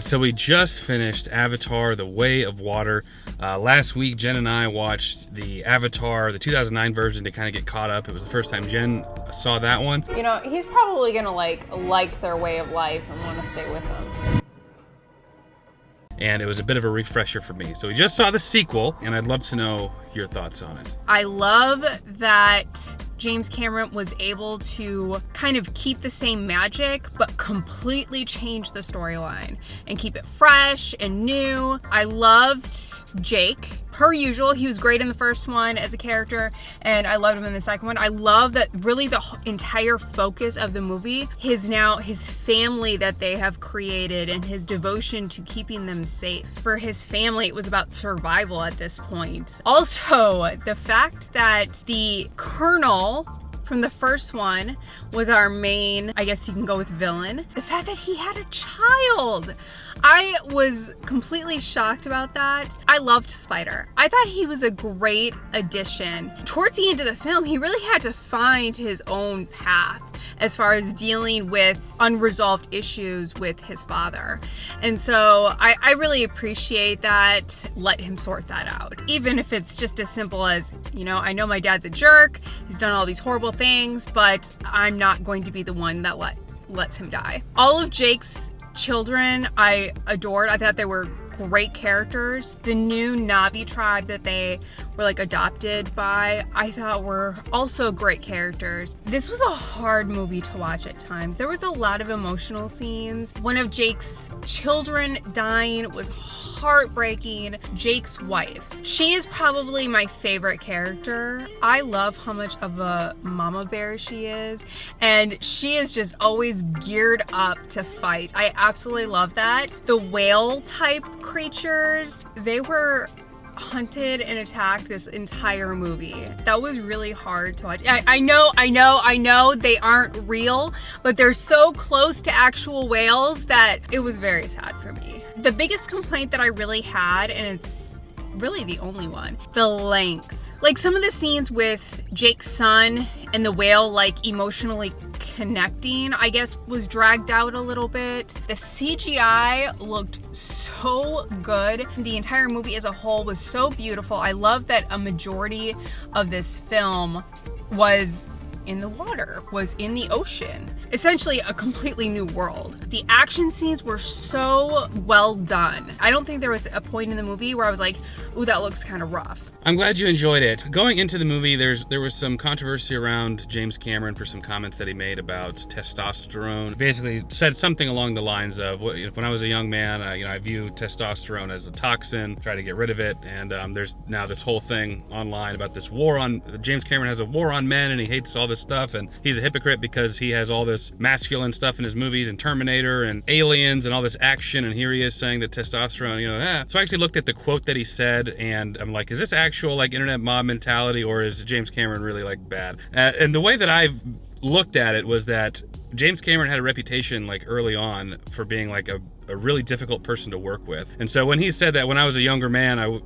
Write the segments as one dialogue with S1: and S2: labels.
S1: So we just finished Avatar: The Way of Water. Last week, Jen and I watched the Avatar, the 2009 version, to kind of get caught up. It was the first time Jen saw that one.
S2: You know, he's probably gonna like their way of life and want to stay with them.
S1: And it was a bit of a refresher for me. So we just saw the sequel, and I'd love to know your thoughts on it.
S2: I love that James Cameron was able to kind of keep the same magic, but completely change the storyline and keep it fresh and new. I loved Jake. Per usual, he was great in the first one as a character, and I loved him in the second one. I love that really the entire focus of the movie is now his family that they have created and his devotion to keeping them safe. For his family, it was about survival at this point. Also, the fact that the Colonel from the first one was our main, I guess you can go with villain. The fact that he had a child. I was completely shocked about that. I loved Spider. I thought he was a great addition. Towards the end of the film, he really had to find his own path as far as dealing with unresolved issues with his father. And so I really appreciate that. Let him sort that out. Even if it's just as simple as, you know, I know my dad's a jerk, he's done all these horrible things, but I'm not going to be the one that lets him die. All of Jake's children I adored. I thought they were great characters. The new Na'vi tribe that they were adopted by, I thought were also great characters. This was a hard movie to watch at times. There was a lot of emotional scenes. One of Jake's children dying was heartbreaking. Jake's wife. She is probably my favorite character. I love how much of a mama bear she is, and she is just always geared up to fight. I absolutely love that. The whale type creatures, they were hunted and attacked this entire movie. That was really hard to watch. I know they aren't real, but they're so close to actual whales that it was very sad for me. The biggest complaint that I really had, and it's really the only one, the length. Some of the scenes with Jake's son and the whale emotionally connecting, I guess, was dragged out a little bit. The CGI looked so good. The entire movie as a whole was so beautiful. I love that a majority of this film was in the water, was in the ocean. Essentially a completely new world. The action scenes were so well done. I don't think there was a point in the movie where I was like, ooh, that looks kind of rough.
S1: I'm glad you enjoyed it. Going into the movie, there was some controversy around James Cameron for some comments that he made about testosterone. Basically said something along the lines of, when I was a young man, I view testosterone as a toxin, try to get rid of it, and there's now this whole thing online about this war on, James Cameron has a war on men and he hates all this stuff, and he's a hypocrite because he has all this masculine stuff in his movies and Terminator and Aliens and all this action, and here he is saying that testosterone, So I actually looked at the quote that he said, and I'm like, is this actual internet mob mentality, or is James Cameron really bad? And the way that I've looked at it was that James Cameron had a reputation early on for being a really difficult person to work with. And so when he said that when I was a younger man, I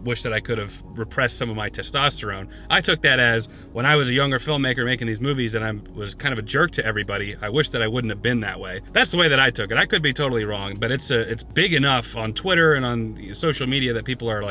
S1: wish that I could have repressed some of my testosterone, I took that as when I was a younger filmmaker making these movies and I was kind of a jerk to everybody, I wish that I wouldn't have been that way. That's the way that I took it. I could be totally wrong, but it's big enough on Twitter and on social media that people are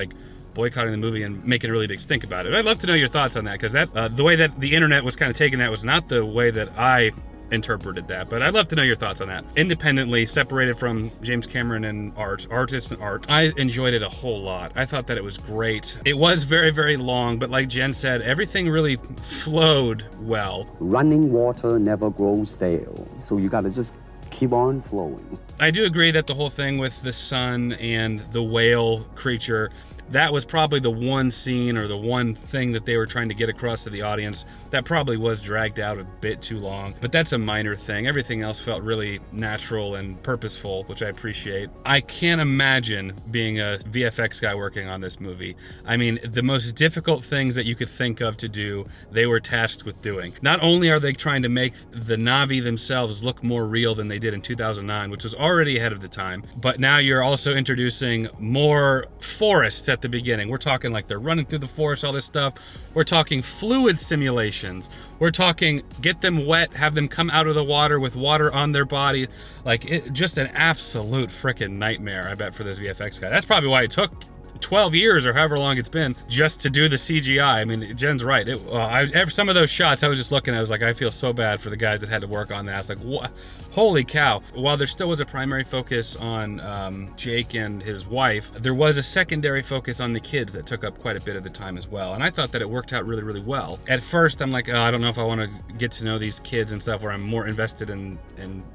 S1: boycotting the movie and making a really big stink about it. I'd love to know your thoughts on that, because the way that the internet was kind of taking that was not the way that I interpreted that, but I'd love to know your thoughts on that. Independently, separated from James Cameron and artists and art, I enjoyed it a whole lot. I thought that it was great. It was very, very long, but like Jen said, everything really flowed well.
S3: Running water never grows stale, so you gotta just keep on flowing.
S1: I do agree that the whole thing with the sun and the whale creature, that was probably the one scene or the one thing that they were trying to get across to the audience that probably was dragged out a bit too long. But that's a minor thing. Everything else felt really natural and purposeful, which I appreciate. I can't imagine being a VFX guy working on this movie. I mean, the most difficult things that you could think of to do, they were tasked with doing. Not only are they trying to make the Na'vi themselves look more real than they did in 2009, which was already ahead of the time, but now you're also introducing more forests at at the beginning. We're talking like they're running through the forest, all this stuff. We're talking fluid simulations. We're talking get them wet, have them come out of the water with water on their body. Like, just an absolute freaking nightmare, I bet, for this VFX guy. That's probably why it took 12 years or however long it's been just to do the CGI. I mean, Jen's right. Some of those shots, I was just looking, I was like, I feel so bad for the guys that had to work on that. I was like, what? Holy cow. While there still was a primary focus on Jake and his wife, there was a secondary focus on the kids that took up quite a bit of the time as well. And I thought that it worked out really, really well. At first, I'm like, oh, I don't know if I want to get to know these kids and stuff, where I'm more invested in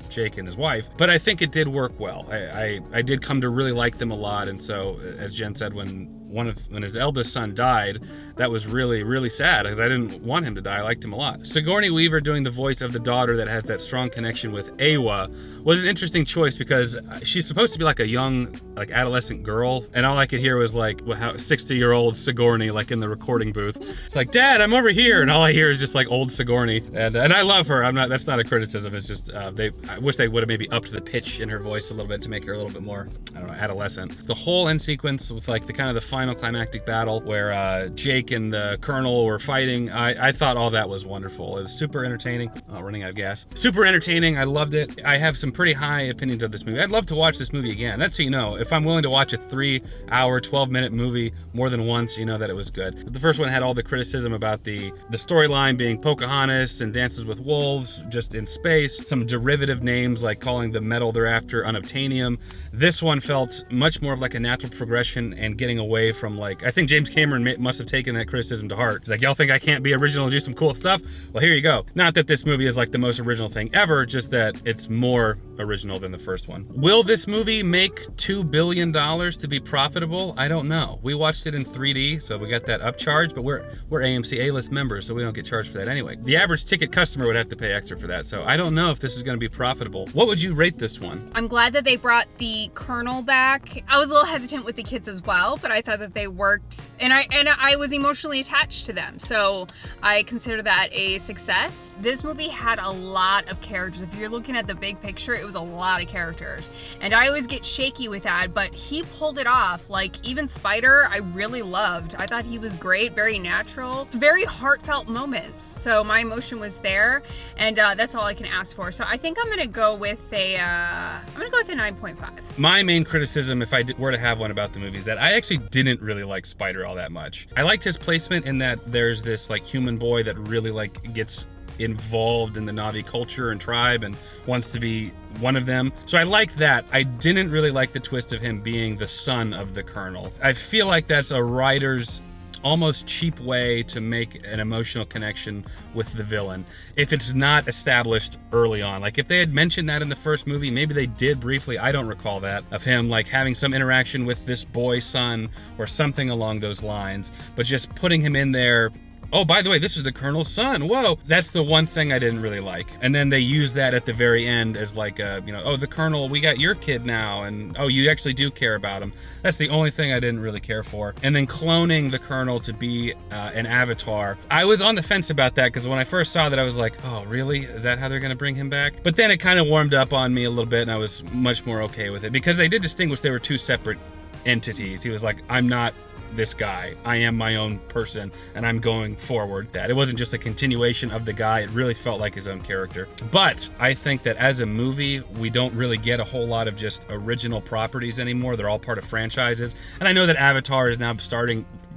S1: Jake and his wife. But I think it did work well. I did come to really like them a lot. And so, as Jen said, when his eldest son died, that was really, really sad, because I didn't want him to die. I liked him a lot. Sigourney Weaver doing the voice of the daughter that has that strong connection with Awa was an interesting choice, because she's supposed to be like a young, like adolescent girl, and all I could hear was like how 60-year-old Sigourney, like in the recording booth. It's like, Dad, I'm over here, and all I hear is just like old Sigourney, and I love her. That's not a criticism. It's just I wish they would have maybe upped the pitch in her voice a little bit to make her a little bit more, I don't know, adolescent. The whole end sequence with like the kind of the final climactic battle where Jake and the Colonel were fighting, I thought all that was wonderful. It was super entertaining. Oh, running out of gas. Super entertaining. I loved it. I have some pretty high opinions of this movie. I'd love to watch this movie again. That's so you know. If I'm willing to watch a 3-hour, 12-minute movie more than once, you know that it was good. But the first one had all the criticism about the storyline being Pocahontas and Dances with Wolves just in space. Some derivative names like calling the metal they're after unobtainium. This one felt much more of like a natural progression and getting away from, like, I think James Cameron must have taken that criticism to heart. He's like, y'all think I can't be original and do some cool stuff? Well, here you go. Not that this movie is like the most original thing ever, just that it's more original than the first one. Will this movie make $2 billion to be profitable? I don't know. We watched it in 3D, so we got that upcharge, but we're AMC A-list members, so we don't get charged for that anyway. The average ticket customer would have to pay extra for that, so I don't know if this is gonna be profitable. What would you rate this one?
S2: I'm glad that they brought the Colonel back. I was a little hesitant with the kids as well, but I thought that they worked, and I was emotionally attached to them, so I consider that a success. This movie had a lot of characters. If you're looking at the big picture, it was a lot of characters, and I always get shaky with that, but he pulled it off. Like, even Spider, I really loved. I thought he was great, very natural, very heartfelt moments, so my emotion was there, and that's all I can ask for. So I think I'm gonna go with a 9.5.
S1: My main criticism, if I were to have one about the movie, is that I actually didn't really like Spider all that much. I liked his placement in that there's this like human boy that really like gets involved in the Na'vi culture and tribe and wants to be one of them. So I like that. I didn't really like the twist of him being the son of the Colonel. I feel like that's a writer's almost cheap way to make an emotional connection with the villain if it's not established early on. Like, if they had mentioned that in the first movie, maybe they did briefly, I don't recall that, of him like having some interaction with this boy son or something along those lines, but just putting him in there, oh, by the way, this is the Colonel's son, whoa. That's the one thing I didn't really like. And then they use that at the very end as like, oh, the Colonel, we got your kid now, and oh, you actually do care about him. That's the only thing I didn't really care for. And then cloning the Colonel to be an avatar. I was on the fence about that, because when I first saw that, I was like, oh, really? Is that how they're gonna bring him back? But then it kind of warmed up on me a little bit, and I was much more okay with it, because they did distinguish they were two separate entities. He was like, I'm not this guy, I am my own person, and I'm going forward. That it wasn't just a continuation of the guy, it really felt like his own character. But I think that as a movie, we don't really get a whole lot of just original properties anymore. They're all part of franchises, and I know that Avatar is now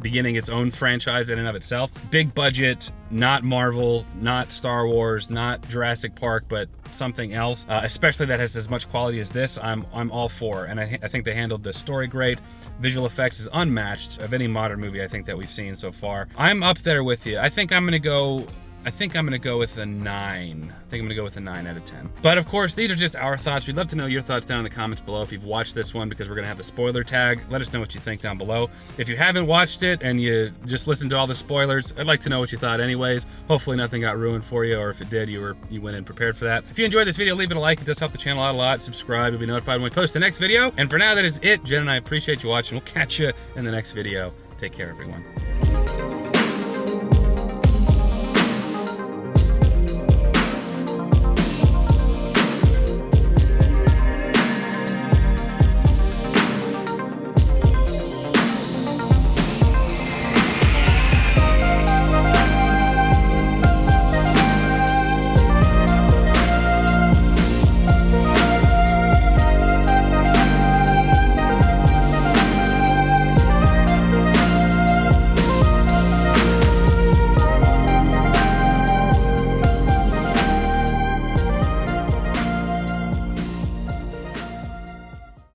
S1: beginning its own franchise in and of itself. Big budget, not Marvel, not Star Wars, not Jurassic Park, but something else, especially that has as much quality as this. I'm all for, and I think they handled the story great. Visual effects is unmatched of any modern movie I think that we've seen so far. I'm up there with you. I think I'm gonna go with a 9. I think I'm gonna go with a 9 out of 10. But of course, these are just our thoughts. We'd love to know your thoughts down in the comments below if you've watched this one, because we're gonna have the spoiler tag. Let us know what you think down below. If you haven't watched it and you just listened to all the spoilers, I'd like to know what you thought anyways. Hopefully nothing got ruined for you, or if it did, you went in prepared for that. If you enjoyed this video, leave it a like. It does help the channel out a lot. Subscribe, you'll be notified when we post the next video. And for now, that is it. Jen and I appreciate you watching. We'll catch you in the next video. Take care, everyone.